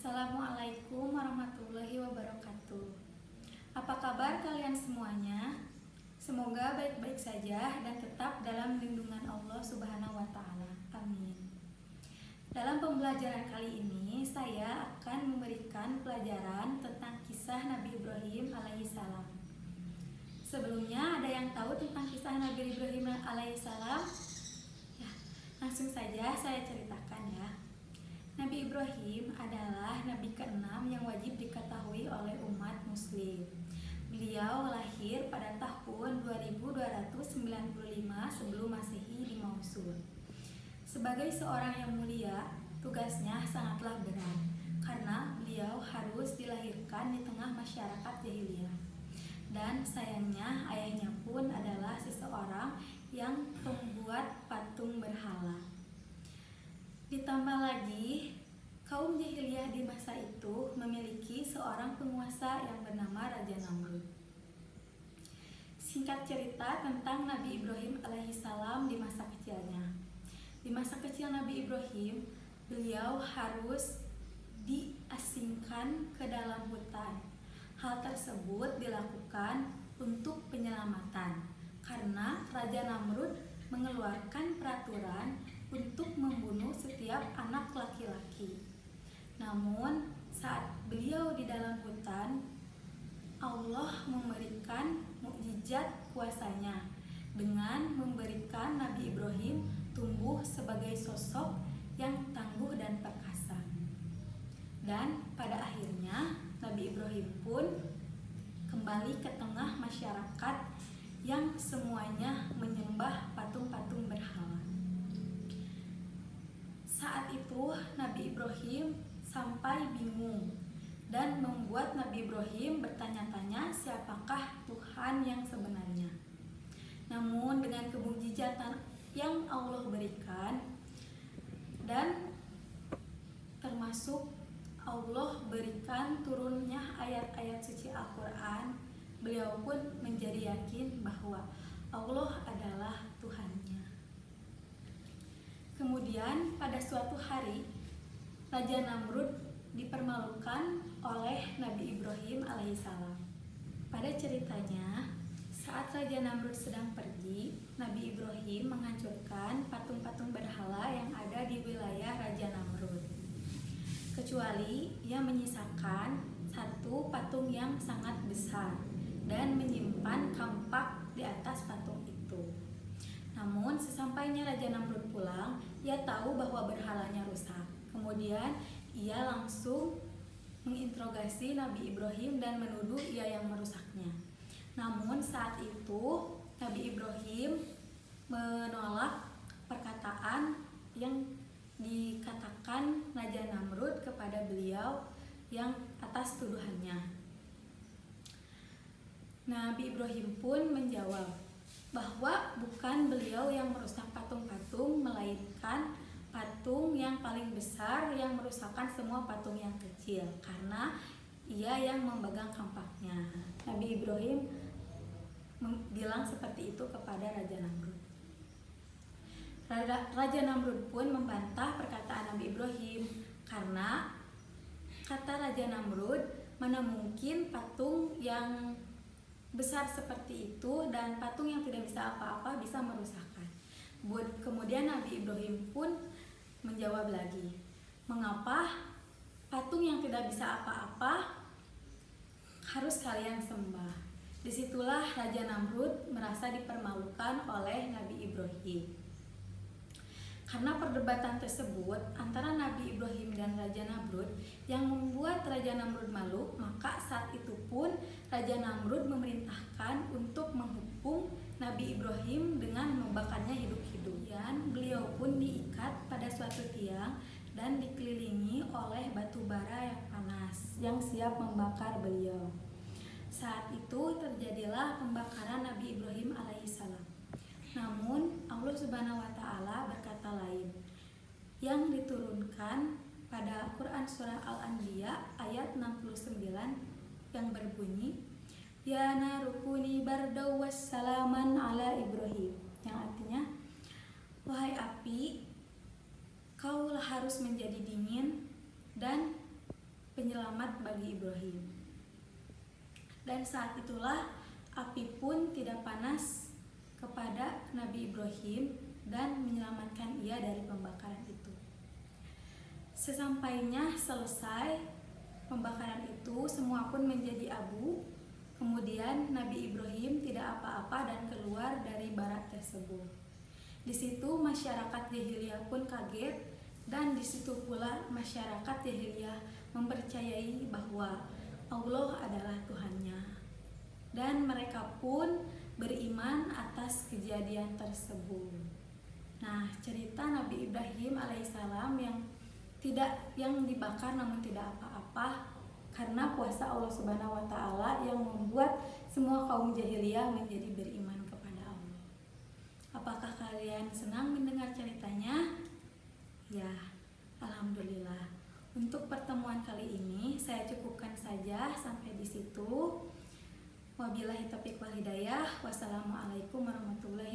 Assalamualaikum warahmatullahi wabarakatuh. Apa kabar kalian semuanya? Semoga baik-baik saja dan tetap dalam lindungan Allah Subhanahu wa Ta'ala. Amin. Dalam pembelajaran kali ini, saya akan memberikan pelajaran tentang kisah Nabi Ibrahim alaihissalam. Sebelumnya, ada yang tahu tentang kisah Nabi Ibrahim alaihissalam? Ya, langsung saja saya ceritakan ya. Nabi Ibrahim adalah nabi ke-6 yang wajib diketahui oleh umat muslim. Beliau lahir pada tahun 2295 sebelum Masehi di Mosul. Sebagai seorang yang mulia, tugasnya sangatlah berat karena beliau harus dilahirkan di tengah masyarakat jahiliyah. Dan sayangnya ayahnya pun adalah seseorang yang pembuat patung berhala. Ditambah lagi, kaum jahiliyah di masa itu memiliki seorang penguasa yang bernama Raja Namrud. Singkat cerita tentang Nabi Ibrahim alaihissalam di masa kecilnya. Di masa kecil Nabi Ibrahim, beliau harus diasingkan ke dalam hutan. Hal tersebut dilakukan untuk penyelamatan karena Raja Namrud mengeluarkan peraturan untuk membunuh setiap anak laki-laki. Namun saat beliau di dalam hutan, Allah memberikan mukjizat kuasanya dengan memberikan Nabi Ibrahim tumbuh sebagai sosok yang tangguh dan perkasa. Dan pada akhirnya Nabi Ibrahim pun kembali ke tengah masyarakat yang semuanya menyembah patung-patung berhala. Saat itu Nabi Ibrahim sampai bingung dan membuat Nabi Ibrahim bertanya-tanya siapakah Tuhan yang sebenarnya. Namun dengan kemukjizatan yang Allah berikan dan termasuk Allah berikan turunnya ayat-ayat suci Al-Quran, beliau pun menjadi yakin bahwa Allah adalah Tuhannya. Kemudian pada suatu hari Raja Namrud dipermalukan oleh Nabi Ibrahim alaihissalam. Pada ceritanya, saat Raja Namrud sedang pergi, Nabi Ibrahim menghancurkan patung-patung berhala yang ada di wilayah Raja Namrud. Kecuali ia menyisakan satu patung yang sangat besar dan menyimpan kampak di atas patung itu. Namun sesampainya Raja Namrud pulang, ia tahu bahwa berhalanya rusak. Kemudian ia langsung menginterogasi Nabi Ibrahim dan menuduh ia yang merusaknya. Namun saat itu Nabi Ibrahim menolak perkataan yang dikatakan Raja Namrud kepada beliau yang atas tuduhannya. Nabi Ibrahim pun menjawab bahwa bukan beliau yang merusak patung-patung, melainkan patung yang paling besar yang merusakkan semua patung yang kecil karena ia yang memegang kampaknya. Nabi Ibrahim bilang seperti itu kepada Raja Namrud. Raja Namrud pun membantah perkataan Nabi Ibrahim karena kata Raja Namrud, mana mungkin patung yang besar seperti itu dan patung yang tidak bisa apa-apa bisa merusakkan. Kemudian Nabi Ibrahim pun menjawab lagi, mengapa patung yang tidak bisa apa-apa harus kalian sembah? Disitulah Raja Namrud merasa dipermalukan oleh Nabi Ibrahim. Karena perdebatan tersebut antara Nabi Ibrahim dan Raja Namrud yang membuat Raja Namrud malu, maka saat itu pun Raja Namrud memerintahkan untuk menghukum Nabi Ibrahim dengan membakarnya hidup-hidup. Dan beliau pun diikat pada suatu tiang dan dikelilingi oleh batu bara yang panas yang siap membakar beliau. Saat itu terjadilah pembakaran Nabi Ibrahim alaihissalam. Namun Allah Subhanahu wa Ta'ala berkata lain yang diturunkan pada Quran surah Al-Anbiya ayat 69 yang berbunyi, ya narukuni bardaw wassalaman ala Ibrahim, yang artinya wahai api, kau harus menjadi dingin dan penyelamat bagi Ibrahim. Dan saat itulah api pun tidak panas kepada Nabi Ibrahim dan menyelamatkan ia dari pembakaran itu. Sesampainya selesai pembakaran itu, semua pun menjadi abu. Kemudian Nabi Ibrahim tidak apa-apa dan keluar dari bara tersebut. Di situ masyarakat jahiliyah pun kaget, dan di situ pula masyarakat jahiliyah mempercayai bahwa Allah adalah Tuhannya. Dan mereka pun beriman atas kejadian tersebut. Nah, cerita Nabi Ibrahim alaihissalam yang dibakar namun tidak apa-apa karena kuasa Allah Subhanahu wa taala yang membuat semua kaum jahiliyah menjadi beriman kepada Allah. Apakah kalian senang mendengar ceritanya? Ya, alhamdulillah. Untuk pertemuan kali ini saya cukupkan saja sampai di situ. Wabillahi taufiq wal hidayah. Wassalamualaikum warahmatullahi